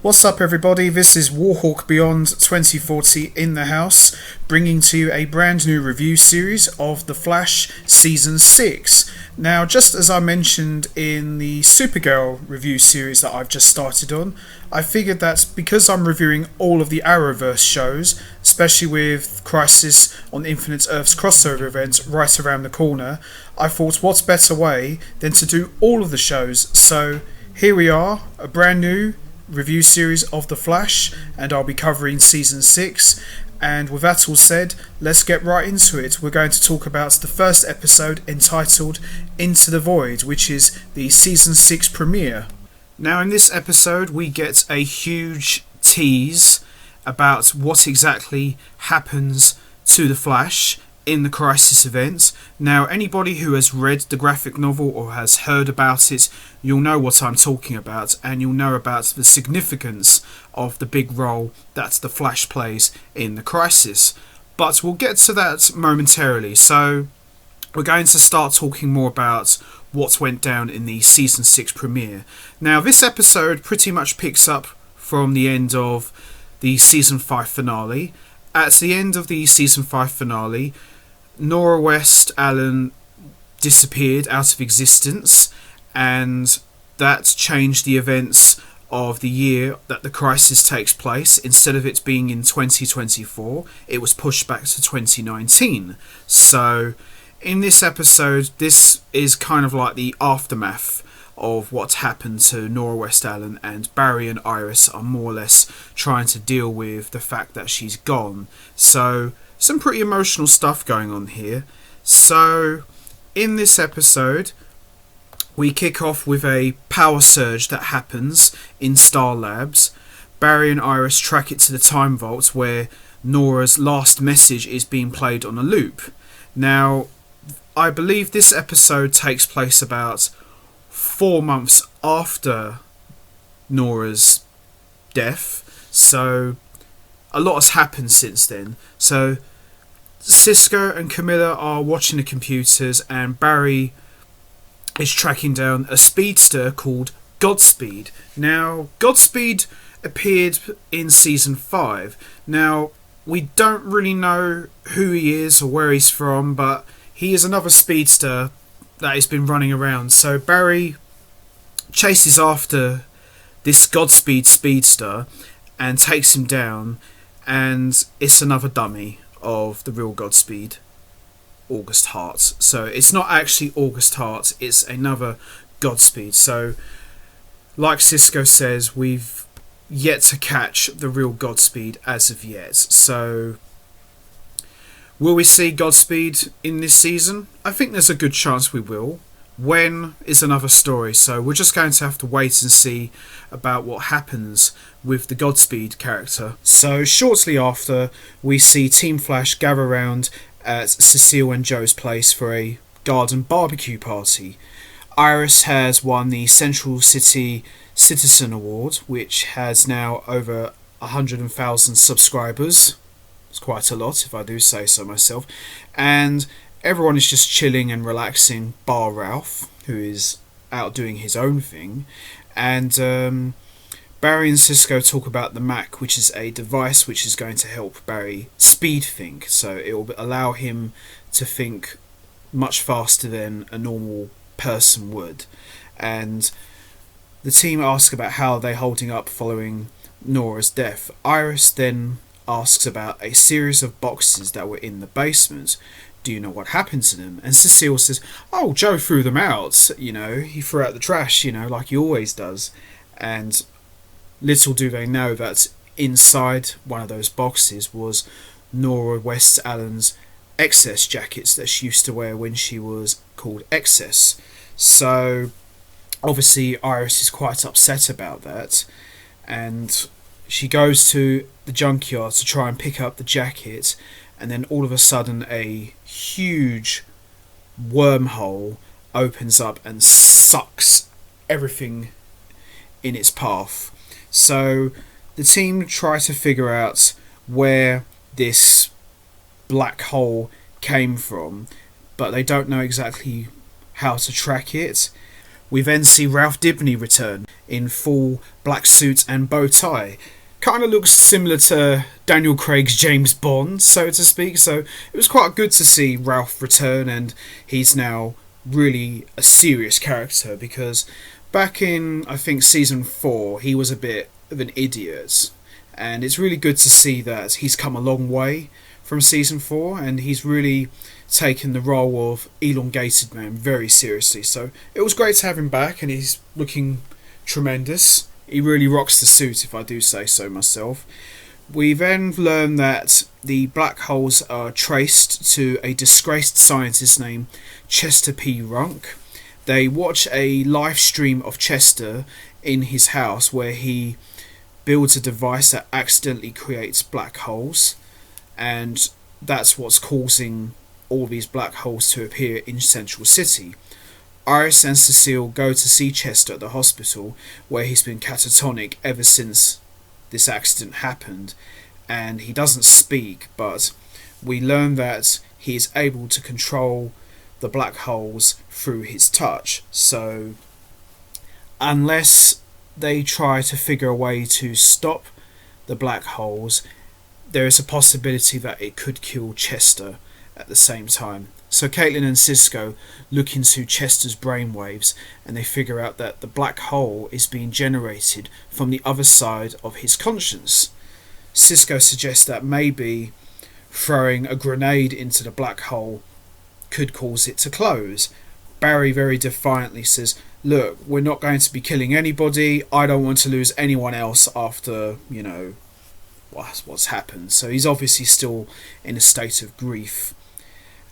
What's up everybody, this is Warhawk Beyond 2040 in the house, bringing to you a brand new review series of The Flash Season 6. Now, just as I mentioned in the Supergirl review series that I've just started on, I figured that because I'm reviewing all of the Arrowverse shows, especially with Crisis on Infinite Earths crossover events right around the corner, I thought what's better way than to do all of the shows. So here we are, a brand new review series of The Flash, and I'll be covering Season 6. And with that all said, let's get right into it. We're going to talk about the first episode entitled Into the Void, which is the Season 6 premiere. Now in this episode we get a huge tease about what exactly happens to the Flash in the Crisis event. Now anybody who has read the graphic novel or has heard about it, you'll know what I'm talking about, and you'll know about the significance of the big role that the Flash plays in the Crisis. But we'll get to that momentarily, so we're going to start talking more about what went down in the Season 6 premiere. Now this episode pretty much picks up from the end of the Season 5 finale. At the end of the Season 5 finale, Nora West Allen disappeared out of existence, and that changed the events of the year that the Crisis takes place. Instead of it being in 2024, it was pushed back to 2019. So in this episode, this is kind of like the aftermath of what happened to Nora West Allen, and Barry and Iris are more or less trying to deal with the fact that she's gone. So some pretty emotional stuff going on here. So in this episode we kick off with a power surge that happens in Star Labs. Barry and Iris track it to the time vault where Nora's last message is being played on a loop. Now I believe this episode takes place about 4 months after Nora's death, so a lot has happened since then. So Cisco and Camilla are watching the computers, and Barry is tracking down a speedster called Godspeed. Now Godspeed appeared in Season 5. Now we don't really know who he is or where he's from, but he is another speedster that has been running around. So Barry chases after this Godspeed speedster and takes him down, and it's another dummy of the real Godspeed, August Hart. So it's not actually August Hart, it's another Godspeed. So like Cisco says, we've yet to catch the real Godspeed as of yet. So will we see Godspeed in this season? I think there's a good chance we will. When is another story, so we're just going to have to wait and see about what happens with the Godspeed character. So shortly after, we see Team Flash gather around at Cecile and Joe's place for a garden barbecue party. Iris has won the Central City Citizen Award, which has now over 100,000 subscribers. It's quite a lot, if I do say so myself. And everyone is just chilling and relaxing, bar Ralph, who is out doing his own thing. And Barry and Cisco talk about the Mac, which is a device which is going to help Barry speed think. So it will allow him to think much faster than a normal person would. And the team ask about how they're holding up following Nora's death. Iris then asks about a series of boxes that were in the basement. Do you know what happened to them? And Cecile says, oh, Joe threw them out. You know, he threw out the trash, you know, like he always does. And little do they know that inside one of those boxes was Nora West Allen's Excess jackets that she used to wear when she was called Excess. So Obviously, Iris is quite upset about that, and she goes to the junkyard to try and pick up the jacket, and then all of a sudden a huge wormhole opens up and sucks everything in its path. So the team try to figure out where this black hole came from, but they don't know exactly how to track it. We then see Ralph Dibny return in full black suit and bow tie. Kind of looks similar to Daniel Craig's James Bond, so to speak. So it was quite good to see Ralph return, and he's now really a serious character, because back in, I think, season 4, he was a bit of an idiot. And it's really good to see that he's come a long way from season 4, and he's really taken the role of Elongated Man very seriously. So it was great to have him back, and he's looking tremendous. He really rocks the suit, if I do say so myself. We then learn that the black holes are traced to a disgraced scientist named Chester P. Runk. They watch a live stream of Chester in his house, where he builds a device that accidentally creates black holes, and that's what's causing all these black holes to appear in Central City. Iris and Cecile go to see Chester at the hospital, where he's been catatonic ever since this accident happened, and he doesn't speak, but we learn that he is able to control the black holes through his touch. So unless they try to figure a way to stop the black holes, there is a possibility that it could kill Chester at the same time. So Caitlin and Cisco look into Chester's brainwaves, and they figure out that the black hole is being generated from the other side of his conscience. Cisco suggests that maybe throwing a grenade into the black hole could cause it to close. Barry very defiantly says, "Look, we're not going to be killing anybody. I don't want to lose anyone else after, what's happened." So he's obviously still in a state of grief.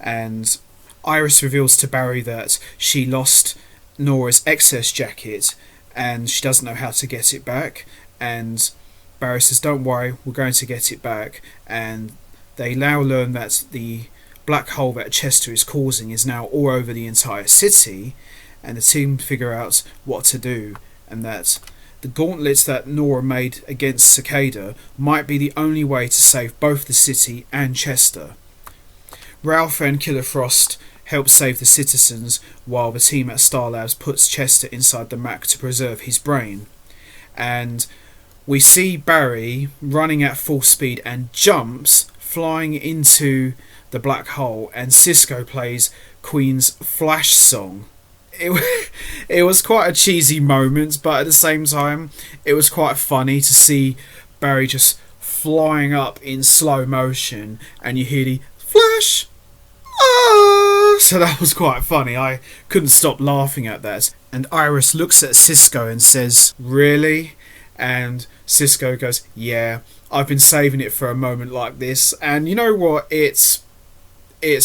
And Iris reveals to Barry that she lost Nora's excess jacket and she doesn't know how to get it back. And Barry says, "Don't worry, we're going to get it back." And they now learn that the black hole that Chester is causing is now all over the entire city, and the team figure out what to do, and that the gauntlets that Nora made against Cicada might be the only way to save both the city and Chester. Ralph and Killer Frost help save the citizens, while the team at Star Labs puts Chester inside the Mac to preserve his brain. And we see Barry running at full speed and jumps, flying into the black hole, and Cisco plays Queen's Flash song. It was quite a cheesy moment, but at the same time it was quite funny to see Barry just flying up in slow motion, and you hear the Flash. So that was quite funny. I couldn't stop laughing at that. And Iris looks at Cisco and says, "Really?" And Cisco goes, "Yeah, I've been saving it for a moment like this." And you know what? It's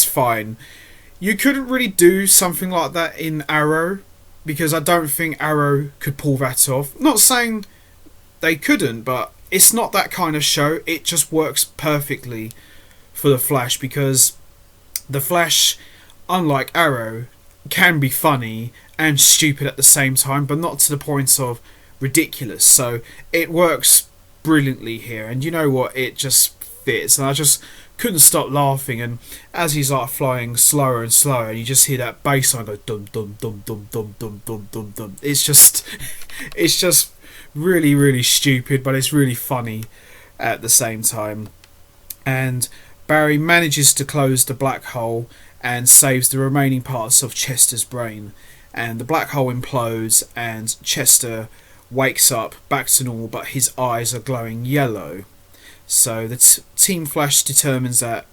fine. You couldn't really do something like that in Arrow, because I don't think Arrow could pull that off. Not saying they couldn't, but it's not that kind of show. It just works perfectly for the Flash, because the Flash, unlike Arrow, can be funny and stupid at the same time, but not to the point of ridiculous. So it works brilliantly here, and you know what? It just fits, and I just couldn't stop laughing. And as he's like flying slower and slower, and you just hear that bass line go dum dum dum dum dum dum dum dum dum. It's just really, really stupid, but it's really funny at the same time. And Barry manages to close the black hole and saves the remaining parts of Chester's brain. And the black hole implodes, and Chester wakes up back to normal, but his eyes are glowing yellow. So the Team Flash determines that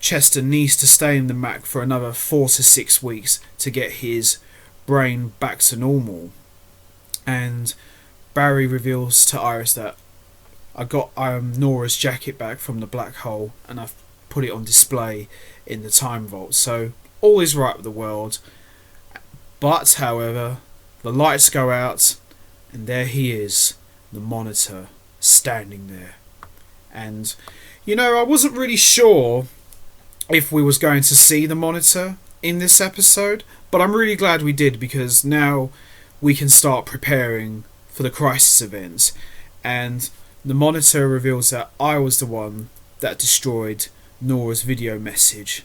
Chester needs to stay in the Mac for another 4 to 6 weeks to get his brain back to normal. And Barry reveals to Iris that I got Nora's jacket back from the black hole, and I've put it on display in the time vault. So all is right with the world. But, however, the lights go out, and there he is, the Monitor, standing there. And, I wasn't really sure if we was going to see the Monitor in this episode, but I'm really glad we did, because now we can start preparing for the Crisis event. And the Monitor reveals that I was the one that destroyed Nora's video message,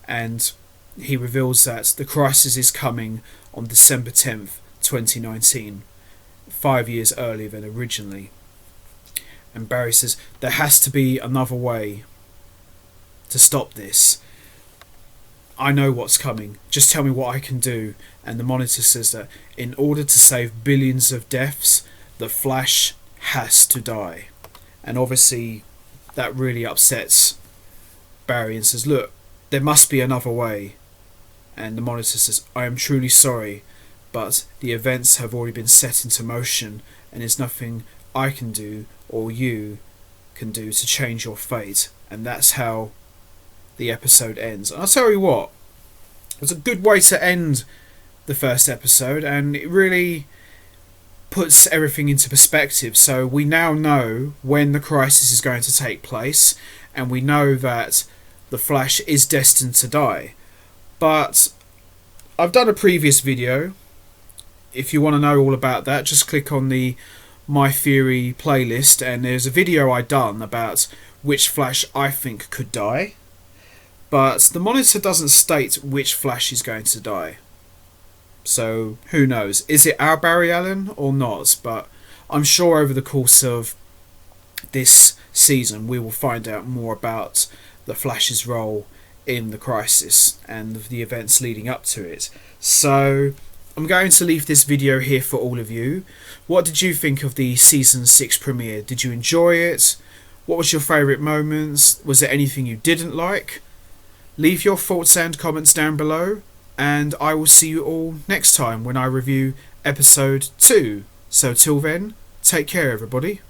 and he reveals that the Crisis is coming on December 10th, 2019, 5 years earlier than originally. And Barry says, there has to be another way to stop this. I know what's coming. Just tell me what I can do. And the Monitor says that in order to save billions of deaths, the Flash has to die. And obviously that really upsets Barry and says, look, there must be another way. And the Monitor says, I am truly sorry, but the events have already been set into motion, and there's nothing I can do or you can do to change your fate. And that's how the episode ends. And I'll tell you what, it was a good way to end the first episode, and it really puts everything into perspective. So we now know when the Crisis is going to take place, and we know that the Flash is destined to die. But I've done a previous video. If you want to know all about that, just click on the My Theory playlist, and there's a video I done about which Flash I think could die. But the Monitor doesn't state which Flash is going to die. So who knows? Is it our Barry Allen or not? But I'm sure over the course of this season we will find out more about the Flash's role in the Crisis and the events leading up to it. So I'm going to leave this video here for all of you. What did you think of the Season 6 premiere? Did you enjoy it? What was your favourite moments? Was there anything you didn't like? Leave your thoughts and comments down below, and I will see you all next time when I review episode 2. So till then, take care everybody.